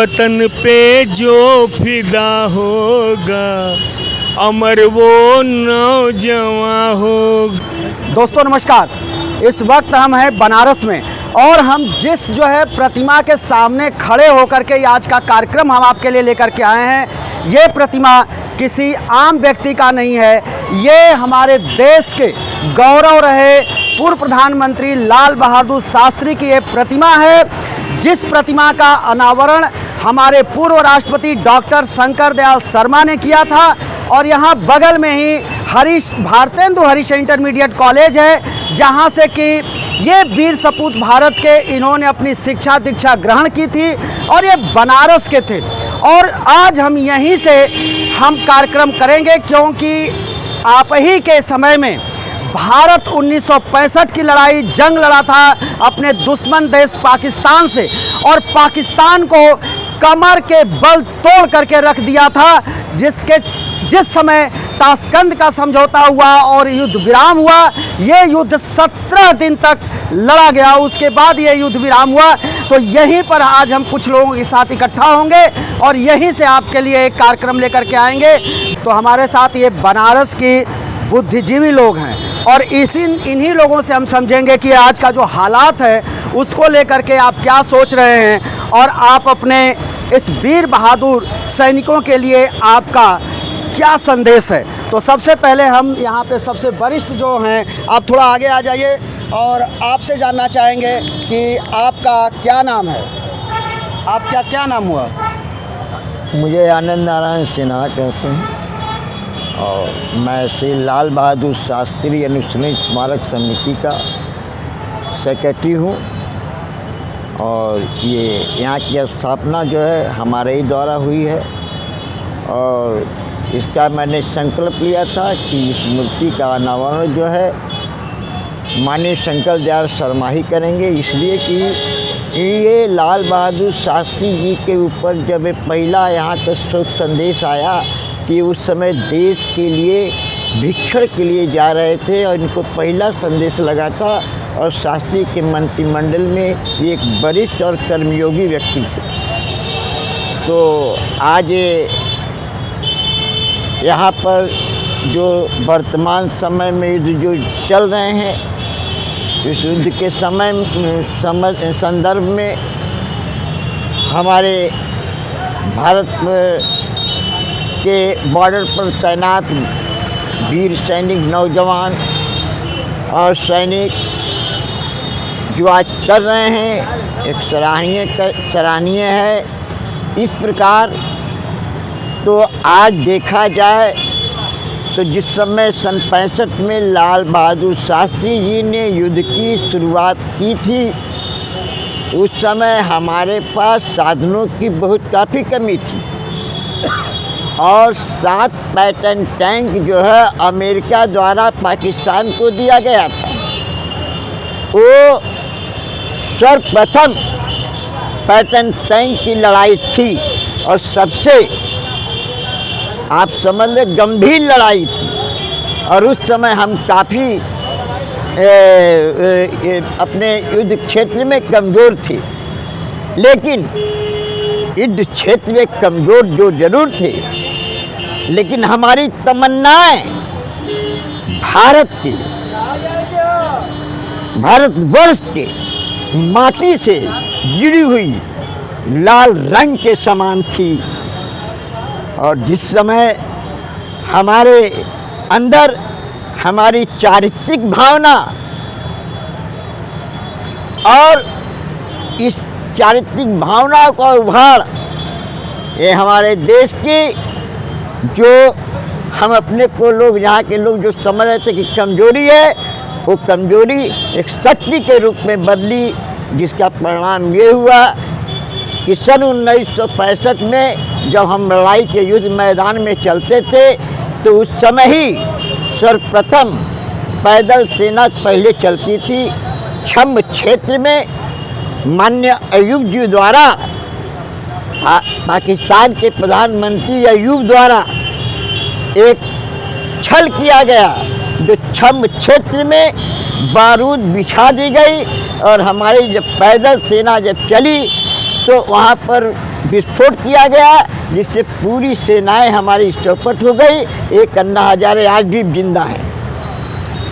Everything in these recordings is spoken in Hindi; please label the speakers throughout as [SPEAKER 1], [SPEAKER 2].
[SPEAKER 1] वतन पे जो फिदा होगा अमर वो नौजवान होगा।
[SPEAKER 2] दोस्तों नमस्कार, इस वक्त हम हैं बनारस में और हम जिस जो है प्रतिमा के सामने खड़े होकर के आज का कार्यक्रम हम आपके लिए लेकर के आए हैं, ये प्रतिमा किसी आम व्यक्ति का नहीं है। ये हमारे देश के गौरव रहे पूर्व प्रधानमंत्री लाल बहादुर शास्त्री की ये प्रतिमा है, जिस प्रतिमा का अनावरण हमारे पूर्व राष्ट्रपति डॉक्टर शंकर दयाल शर्मा ने किया था। और यहाँ बगल में ही भारतेंदु हरीश इंटरमीडिएट कॉलेज है, जहाँ से कि ये वीर सपूत भारत के इन्होंने अपनी शिक्षा दीक्षा ग्रहण की थी और ये बनारस के थे। और आज हम यहीं से हम कार्यक्रम करेंगे, क्योंकि आप ही के समय में भारत 1965 की लड़ाई जंग लड़ा था अपने दुश्मन देश पाकिस्तान से, और पाकिस्तान को कमर के बल तोड़ करके रख दिया था। जिस समय ताशकंद का समझौता हुआ और युद्ध विराम हुआ, ये युद्ध 17 दिन तक लड़ा गया। उसके बाद ये युद्ध विराम हुआ। तो यहीं पर आज हम कुछ लोगों के साथ इकट्ठा होंगे और यहीं से आपके लिए एक कार्यक्रम लेकर के आएंगे। तो हमारे साथ ये बनारस की बुद्धिजीवी लोग हैं और इन्हीं लोगों से हम समझेंगे कि आज का जो हालात है उसको लेकर के आप क्या सोच रहे हैं और आप अपने इस वीर बहादुर सैनिकों के लिए आपका क्या संदेश है। तो सबसे पहले हम यहाँ पे सबसे वरिष्ठ जो हैं, आप थोड़ा आगे आ जाइए और आपसे जानना चाहेंगे कि आपका क्या नाम है। आपका क्या नाम हुआ?
[SPEAKER 3] मुझे आनंद नारायण सिन्हा कहते हैं और मैं श्री लाल बहादुर शास्त्री अनुस्मृति स्मारक समिति का सेक्रेटरी हूँ। और ये यहाँ की स्थापना जो है हमारे ही द्वारा हुई है और इसका मैंने संकल्प लिया था कि इस मूर्ति का अनावरण जो है माननीय शंकर दयाल शर्मा ही करेंगे, इसलिए कि ये लाल बहादुर शास्त्री जी के ऊपर जब पहला यहाँ का शोक संदेश आया कि उस समय देश के लिए भिक्षण के लिए जा रहे थे और इनको पहला संदेश लगा था। और शास्त्री के मंत्रिमंडल में ये एक वरिष्ठ और कर्मयोगी व्यक्ति थे। तो आज यहाँ पर जो वर्तमान समय में युद्ध जो चल रहे हैं, इस युद्ध के संदर्भ में हमारे भारत के बॉर्डर पर तैनात वीर सैनिक नौजवान और सैनिक जो आज कर रहे हैं एक सराहनीय है। इस प्रकार तो आज देखा जाए तो जिस समय सन 65 में लाल बहादुर शास्त्री जी ने युद्ध की शुरुआत की थी, उस समय हमारे पास साधनों की काफ़ी कमी थी और 7 पैटर्न टैंक जो है अमेरिका द्वारा पाकिस्तान को दिया गया था। वो सर्वप्रथम पैटर्न टैंक की लड़ाई थी और सबसे आप समझ लें गंभीर लड़ाई थी। और उस समय हम काफ़ी अपने युद्ध क्षेत्र में कमज़ोर थे, लेकिन युद्ध क्षेत्र में कमज़ोर जो ज़रूर थे, लेकिन हमारी तमन्नाएं भारतवर्ष के माटी से जुड़ी हुई लाल रंग के समान थी। और जिस समय हमारे अंदर हमारी चारित्रिक भावना और इस चारित्रिक भावना का उभार, ये हमारे देश की जो हम अपने को लोग यहाँ के लोग जो समझ रहे थे कि कमजोरी है, वो कमजोरी एक शक्ति के रूप में बदली, जिसका परिणाम ये हुआ कि सन 1965 में जब हम लड़ाई के युद्ध मैदान में चलते थे तो उस समय ही सर्वप्रथम पैदल सेना पहले चलती थी। छम्ब क्षेत्र में माननीय अयूब जी द्वारा, पाकिस्तान के प्रधानमंत्री अयूब द्वारा एक छल किया गया, जो छम्ब क्षेत्र में बारूद बिछा दी गई और हमारी जब पैदल सेना जब चली तो वहाँ पर विस्फोट किया गया, जिससे पूरी सेनाएं हमारी चौपट हो गई। एक अन्ना हजारे आज भी जिंदा है।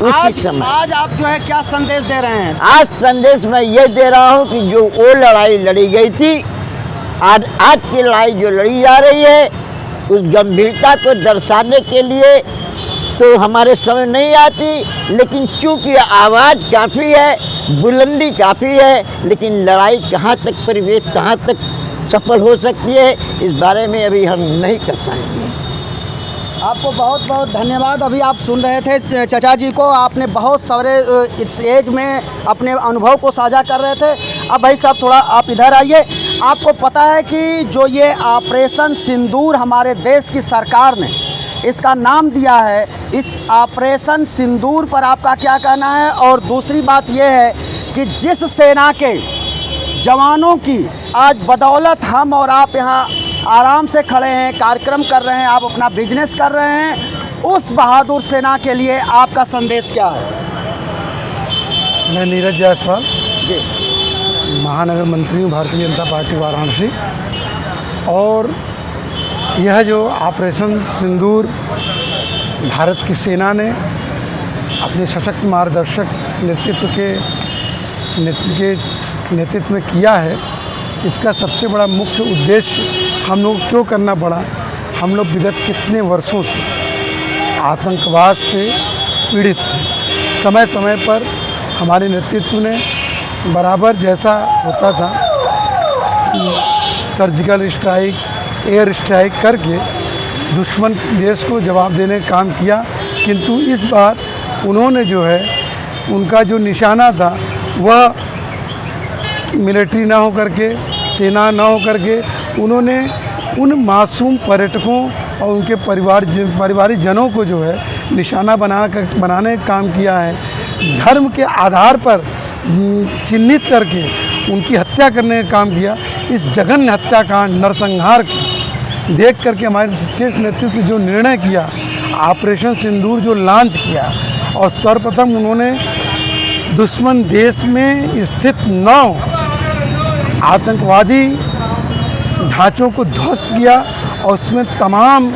[SPEAKER 2] आज आप जो है क्या संदेश दे रहे हैं?
[SPEAKER 3] आज संदेश मैं ये दे रहा हूँ कि जो वो लड़ाई लड़ी गई थी, आज की लड़ाई जो लड़ी जा रही है, उस गंभीरता को दर्शाने के लिए तो हमारे समझ नहीं आती, लेकिन चूंकि आवाज़ काफ़ी है, बुलंदी काफ़ी है, लेकिन लड़ाई कहाँ तक, परिवेश कहाँ तक सफल हो सकती है, इस बारे में अभी हम नहीं कर पाएंगे।
[SPEAKER 2] आपको बहुत बहुत धन्यवाद। अभी आप सुन रहे थे चाचा जी को, आपने बहुत सारे इस एज में अपने अनुभव को साझा कर रहे थे। अब भाई साहब थोड़ा आप इधर आइए। आपको पता है कि जो ये ऑपरेशन सिंदूर हमारे देश की सरकार ने इसका नाम दिया है, इस ऑपरेशन सिंदूर पर आपका क्या कहना है? और दूसरी बात ये है कि जिस सेना के जवानों की आज बदौलत हम और आप यहाँ आराम से खड़े हैं, कार्यक्रम कर रहे हैं, आप अपना बिजनेस कर रहे हैं, उस बहादुर सेना के लिए आपका संदेश क्या है?
[SPEAKER 4] मैं नीरज जायसवाल,
[SPEAKER 2] जी,
[SPEAKER 4] महानगर मंत्री हूँ, भारतीय जनता पार्टी वाराणसी। और यह जो ऑपरेशन सिंदूर भारत की सेना ने अपने सशक्त मार्गदर्शक नेतृत्व में किया है, इसका सबसे बड़ा मुख्य उद्देश्य हम लोग क्यों करना पड़ा, हम लोग विगत कितने वर्षों से आतंकवाद से पीड़ित थे। समय समय पर हमारे नेतृत्व ने बराबर जैसा होता था सर्जिकल स्ट्राइक, एयर स्ट्राइक करके दुश्मन देश को जवाब देने का काम किया, किंतु इस बार उन्होंने जो है, उनका जो निशाना था वह मिलिट्री ना हो करके, सेना ना हो करके, उन्होंने उन मासूम पर्यटकों और उनके परिवारिक जनों को जो है निशाना बनाने का काम किया है। धर्म के आधार पर चिन्हित करके उनकी हत्या करने का काम किया। इस जघन्य हत्याकांड, नरसंहार देख करके हमारे शीर्ष नेतृत्व जो निर्णय किया, ऑपरेशन सिंदूर जो लॉन्च किया, और सर्वप्रथम उन्होंने दुश्मन देश में स्थित 9 आतंकवादी ढांचों को ध्वस्त किया और उसमें तमाम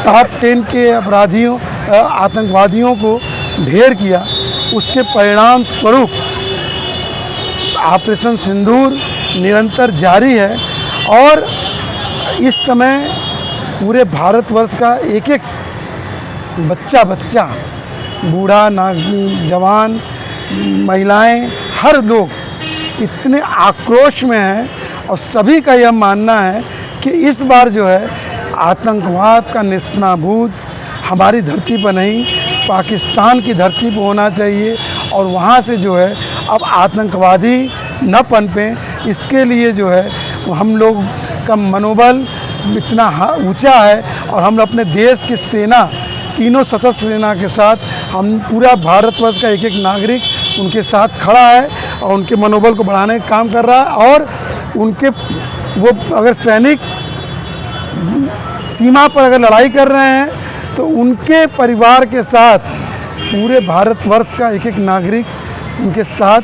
[SPEAKER 4] टॉप 10 के आतंकवादियों को ढेर किया। उसके परिणाम स्वरूप ऑपरेशन सिंदूर निरंतर जारी है और इस समय पूरे भारतवर्ष का एक एक बच्चा, बूढ़ा, जवान, महिलाएं, हर लोग इतने आक्रोश में हैं और सभी का यह मानना है कि इस बार जो है आतंकवाद का नेस्तनाबूद हमारी धरती पर नहीं, पाकिस्तान की धरती पर होना चाहिए और वहाँ से जो है अब आतंकवादी न पनपें। इसके लिए जो है हम लोग का मनोबल इतना ऊंचा है और हम अपने देश की सेना, तीनों सशस्त्र सेना के साथ, हम पूरा भारतवर्ष का एक एक नागरिक उनके साथ खड़ा है और उनके मनोबल को बढ़ाने का काम कर रहा है। और उनके वो अगर सैनिक सीमा पर अगर लड़ाई कर रहे हैं तो उनके परिवार के साथ पूरे भारतवर्ष का एक एक नागरिक उनके साथ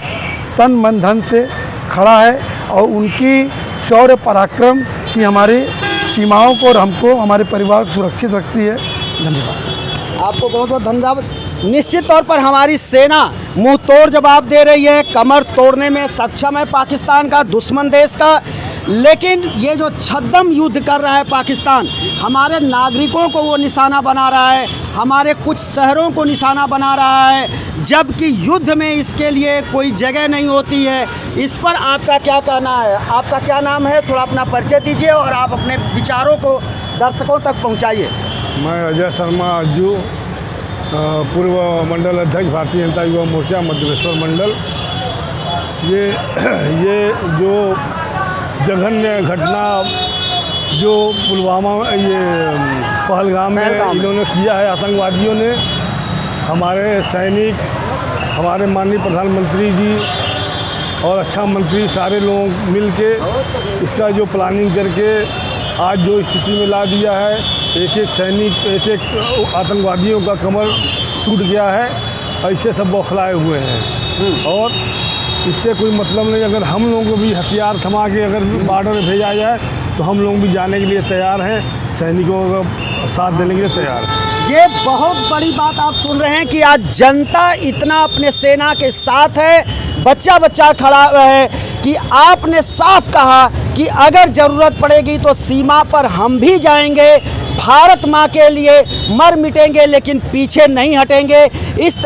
[SPEAKER 4] तन मन धन से खड़ा है और उनकी शौर्य पराक्रम की हमारी सीमाओं को और हमको, हमारे परिवार को सुरक्षित रखती है। धन्यवाद।
[SPEAKER 2] आपको बहुत बहुत धन्यवाद। निश्चित तौर पर हमारी सेना मुंह तोड़ जवाब दे रही है, कमर तोड़ने में सक्षम है पाकिस्तान का, दुश्मन देश का। लेकिन ये जो छद्म युद्ध कर रहा है पाकिस्तान, हमारे नागरिकों को वो निशाना बना रहा है, हमारे कुछ शहरों को निशाना बना रहा है, जबकि युद्ध में इसके लिए कोई जगह नहीं होती है। इस पर आपका क्या कहना है? आपका क्या नाम है? थोड़ा अपना परिचय दीजिए और आप अपने विचारों को दर्शकों तक पहुँचाइए।
[SPEAKER 1] मैं अजय शर्मा अज्जू, पूर्व मंडल अध्यक्ष भारतीय जनता युवा मोर्चा मध्यमेश्वर मंडल। ये जो जघन्य घटना जो पुलवामा में, ये पहलगाम में इन्होंने किया है आतंकवादियों ने, हमारे सैनिक, हमारे माननीय प्रधानमंत्री जी और रक्षा मंत्री सारे लोग मिल के इसका जो प्लानिंग करके आज जो स्थिति में ला दिया है, एक एक सैनिक, एक एक आतंकवादियों का कमर टूट गया है, ऐसे सब बौखलाए हुए हैं। और इससे कोई मतलब नहीं, अगर हम लोगों को भी हथियार थमा के अगर बॉर्डर में भेजा जाए तो हम लोग भी जाने के लिए तैयार हैं, सैनिकों का साथ देने के लिए तैयार हैं।
[SPEAKER 2] ये बहुत बड़ी बात आप सुन रहे हैं कि आज जनता इतना अपने सेना के साथ है, बच्चा बच्चा खड़ा है कि आपने साफ कहा कि अगर ज़रूरत पड़ेगी तो सीमा पर हम भी जाएंगे, भारत माँ के लिए मर मिटेंगे लेकिन पीछे नहीं हटेंगे।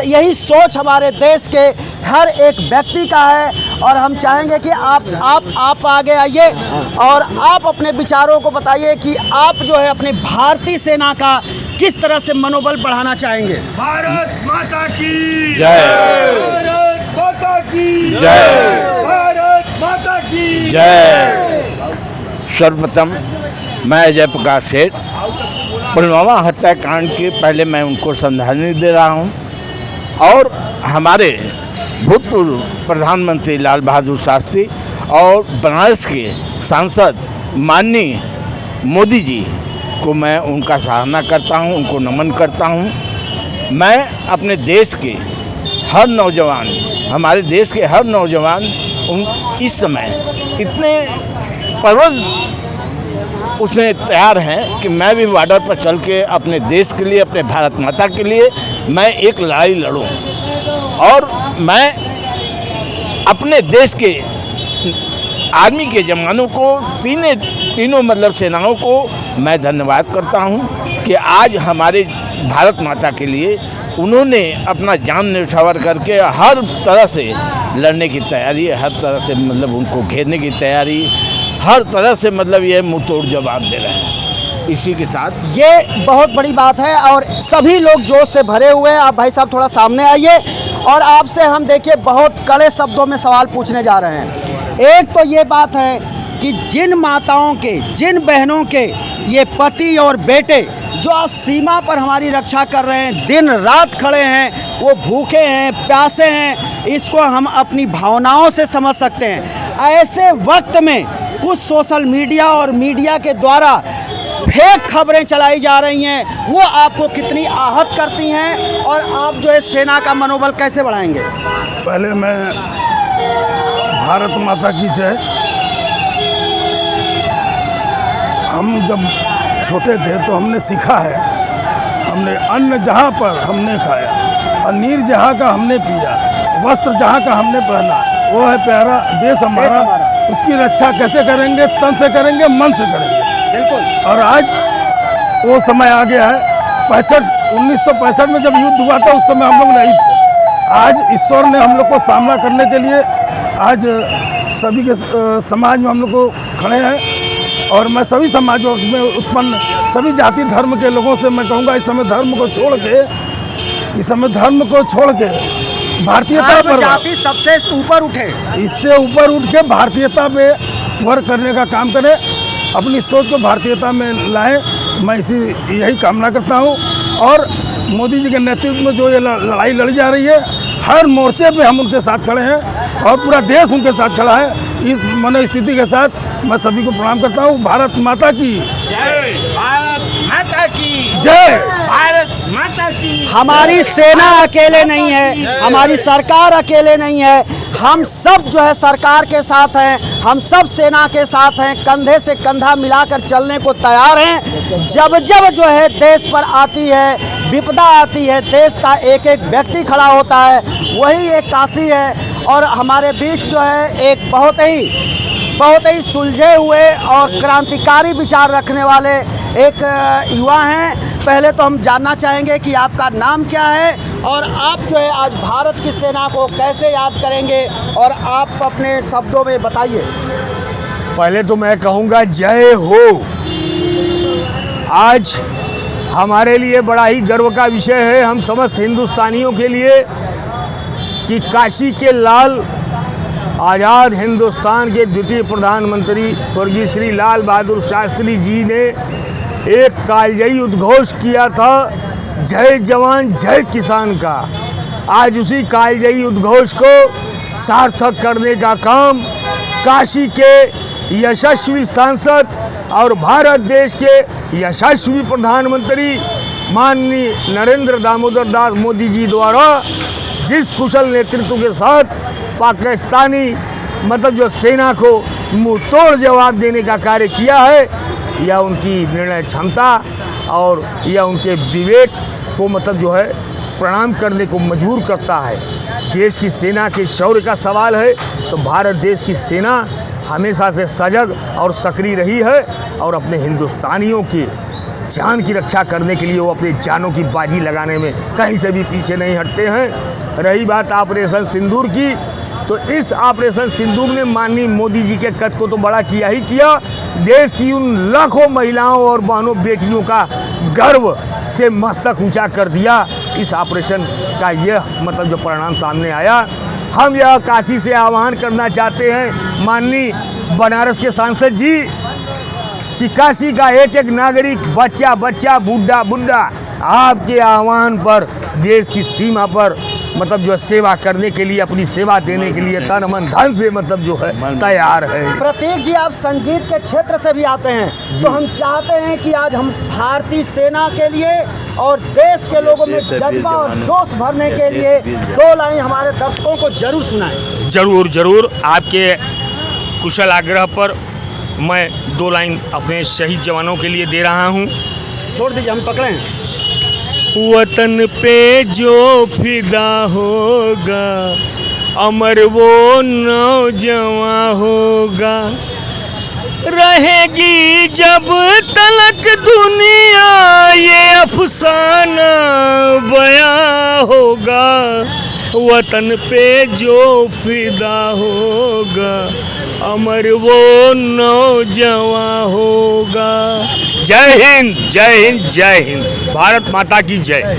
[SPEAKER 2] यही सोच हमारे देश के हर एक व्यक्ति का है और हम चाहेंगे कि आप आगे आइए और आप अपने विचारों को बताइए कि आप जो है अपने भारतीय सेना का किस तरह से मनोबल बढ़ाना चाहेंगे।
[SPEAKER 1] भारत माता की
[SPEAKER 5] जय।
[SPEAKER 1] भारत माता की
[SPEAKER 5] जय।
[SPEAKER 1] भारत माता की
[SPEAKER 5] जय। सर्वप्रथम मैं अजय प्रकाश सेठ पुलवामा हत्याकांड के पहले मैं उनको श्रद्धांजलि दे रहा हूं और हमारे भूतपूर्व प्रधानमंत्री लाल बहादुर शास्त्री और बनारस के सांसद माननीय मोदी जी को मैं उनका सराहना करता हूं, उनको नमन करता हूं। मैं अपने देश के हर नौजवान, हमारे देश के हर नौजवान इस समय इतने प्रबल उसमें तैयार हैं कि मैं भी बॉर्डर पर चल के अपने देश के लिए, अपने भारत माता के लिए मैं एक लड़ाई लड़ूं और मैं अपने देश के आर्मी के जवानों को तीनों मतलब सेनाओं को मैं धन्यवाद करता हूं कि आज हमारे भारत माता के लिए उन्होंने अपना जान न्यौछावर करके हर तरह से लड़ने की तैयारी, हर तरह से मतलब उनको घेरने की तैयारी, हर तरह से मतलब ये मुंह तोड़ जवाब दे रहे हैं। इसी के साथ
[SPEAKER 2] ये बहुत बड़ी बात है और सभी लोग जोश से भरे हुए हैं। आप भाई साहब थोड़ा सामने आइए और आपसे हम देखिए बहुत कड़े शब्दों में सवाल पूछने जा रहे हैं। एक तो ये बात है कि जिन माताओं के, जिन बहनों के ये पति और बेटे जो आज सीमा पर हमारी रक्षा कर रहे हैं, दिन रात खड़े हैं, वो भूखे हैं, प्यासे हैं, इसको हम अपनी भावनाओं से समझ सकते हैं। ऐसे वक्त में कुछ सोशल मीडिया और मीडिया के द्वारा फेक खबरें चलाई जा रही हैं, वो आपको कितनी आहत करती हैं और आप जो है सेना का मनोबल कैसे बढ़ाएंगे?
[SPEAKER 1] पहले मैं भारत माता की जय। हम जब छोटे थे तो हमने सीखा है, हमने अन्न जहाँ पर हमने खाया और नीर जहाँ का हमने पिया, वस्त्र जहाँ का हमने पहना, वो है प्यारा देश हमारा। उसकी रक्षा कैसे करेंगे? तन से करेंगे, मन से करेंगे।
[SPEAKER 2] बिल्कुल।
[SPEAKER 1] और आज वो समय आ गया है। 1965 में जब युद्ध हुआ था उस समय हम लोग नहीं थे। आज ईश्वर ने हम लोग को सामना करने के लिए आज सभी के समाज में हम लोग को खड़े हैं और मैं सभी समाजों में उत्पन्न सभी जाति धर्म के लोगों से मैं कहूँगा इस समय धर्म को छोड़ के भारतीयता पर
[SPEAKER 2] जाति सबसे ऊपर उठे,
[SPEAKER 1] इससे ऊपर उठ के भारतीयता पे वर्क करने का काम करें, अपनी सोच को भारतीयता में लाएं। मैं यही कामना करता हूं और मोदी जी के नेतृत्व में जो ये लड़ाई लड़ी जा रही है, हर मोर्चे पे हम उनके साथ खड़े हैं और पूरा देश उनके साथ खड़ा है। इस मनोस्थिति के साथ मैं सभी को प्रणाम करता हूं। भारत माता की
[SPEAKER 5] जय। भारत माता की
[SPEAKER 1] जय।
[SPEAKER 5] भारत माता की।
[SPEAKER 2] हमारी सेना अकेले नहीं है, हमारी सरकार अकेले नहीं है, हम सब जो है सरकार के साथ हैं, हम सब सेना के साथ हैं, कंधे से कंधा मिलाकर चलने को तैयार हैं। जब जब जो है देश पर आती है विपदा आती है, देश का एक एक व्यक्ति खड़ा होता है, वही एक काशी है। और हमारे बीच जो है एक बहुत ही सुलझे हुए और क्रांतिकारी विचार रखने वाले एक युवा हैं। पहले तो हम जानना चाहेंगे कि आपका नाम क्या है और आप जो है आज भारत की सेना को कैसे याद करेंगे, और आप अपने शब्दों में बताइए।
[SPEAKER 6] पहले तो मैं कहूँगा जय हो। आज हमारे लिए बड़ा ही गर्व का विषय है, हम समस्त हिंदुस्तानियों के लिए, कि काशी के लाल, आज़ाद हिंदुस्तान के द्वितीय प्रधानमंत्री स्वर्गीय श्री लाल बहादुर शास्त्री जी ने एक कालजयी उद्घोष किया था, जय जवान जय किसान का। आज उसी कालजयी उद्घोष को सार्थक करने का काम काशी के यशस्वी सांसद और भारत देश के यशस्वी प्रधानमंत्री माननीय नरेंद्र दामोदर दास मोदी जी द्वारा जिस कुशल नेतृत्व के साथ पाकिस्तानी मतलब जो सेना को मुंह तोड़ जवाब देने का कार्य किया है, यह उनकी निर्णय क्षमता और यह उनके विवेक को मतलब जो है प्रणाम करने को मजबूर करता है। देश की सेना के शौर्य का सवाल है तो भारत देश की सेना हमेशा से सजग और सक्रिय रही है और अपने हिंदुस्तानियों की जान की रक्षा करने के लिए वो अपनी जानों की बाजी लगाने में कहीं से भी पीछे नहीं हटते हैं। रही बात ऑपरेशन सिंदूर की, तो इस ऑपरेशन सिंदूर ने माननीय मोदी जी के कद को तो बड़ा किया ही किया, देश की उन लाखों महिलाओं और बहनों बेटियों का गर्व से मस्तक ऊंचा कर दिया। इस ऑपरेशन का यह मतलब जो परिणाम सामने आया, हम यह काशी से आह्वान करना चाहते हैं माननीय बनारस के सांसद जी कि काशी का एक एक नागरिक, बच्चा बच्चा, बूढ़ा बूढ़ा आपके आह्वान पर देश की सीमा पर मतलब जो सेवा करने के लिए, अपनी सेवा देने के लिए तन मन धन से मतलब जो है तैयार है।
[SPEAKER 2] प्रतीक जी, आप संगीत के क्षेत्र से भी आते हैं, तो हम चाहते हैं कि आज हम भारतीय सेना के लिए और देश के लोगों में जज्बा और जोश भरने के लिए 2 लाइन हमारे दर्शकों को जरूर सुनाएं।
[SPEAKER 6] जरूर जरूर, आपके कुशल आग्रह पर मैं 2 लाइन अपने शहीद जवानों के लिए दे रहा हूँ।
[SPEAKER 2] छोड़ दीजिए, हम पकड़े हैं।
[SPEAKER 6] वतन पे जो फिदा होगा, अमर वो नौजवां होगा, रहेगी जब तलक दुनिया ये अफसाना बयां होगा। वतन पे जो फिदा होगा, अमर वो नौजवां होगा। जय हिंद, जय हिंद, जय हिंद। भारत माता की जय।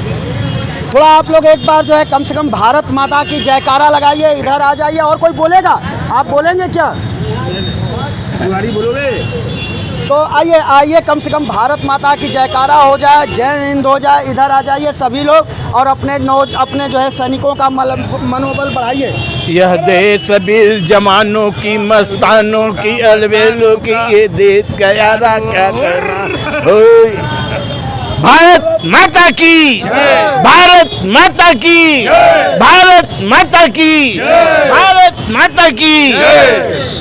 [SPEAKER 2] थोड़ा आप लोग एक बार जो है कम से कम भारत माता की जयकारा लगाइए, इधर आ जाइए। और कोई बोलेगा? आप बोलेंगे क्या?
[SPEAKER 6] बोलोगे?
[SPEAKER 2] तो आइए आइए, कम से कम भारत माता की जयकारा हो जाए, जय हिंद हो जाए। इधर आ जाइए सभी लोग और अपने जो है सैनिकों का मनोबल बढ़ाइए।
[SPEAKER 5] यह देश वीर जवानों की, मस्तानों की, अलबेलों की, ये देश का यारा क्या करना। ओए भारत माता की, भारत माता की, भारत माता की, भारत माता की।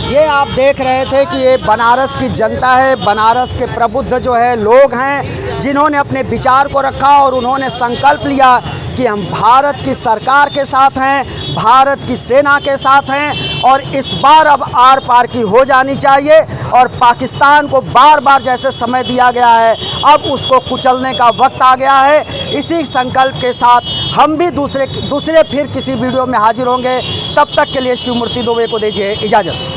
[SPEAKER 2] ये आप देख रहे थे कि ये बनारस की जनता है, बनारस के प्रबुद्ध जो है लोग हैं, जिन्होंने अपने विचार को रखा और उन्होंने संकल्प लिया कि हम भारत की सरकार के साथ हैं, भारत की सेना के साथ हैं और इस बार अब आर पार की हो जानी चाहिए और पाकिस्तान को बार बार जैसे समय दिया गया है, अब उसको कुचलने का वक्त आ गया है। इसी संकल्प के साथ हम भी दूसरे फिर किसी वीडियो में हाजिर होंगे। तब तक के लिए शिव मूर्ति दुबे को दीजिए इजाज़त।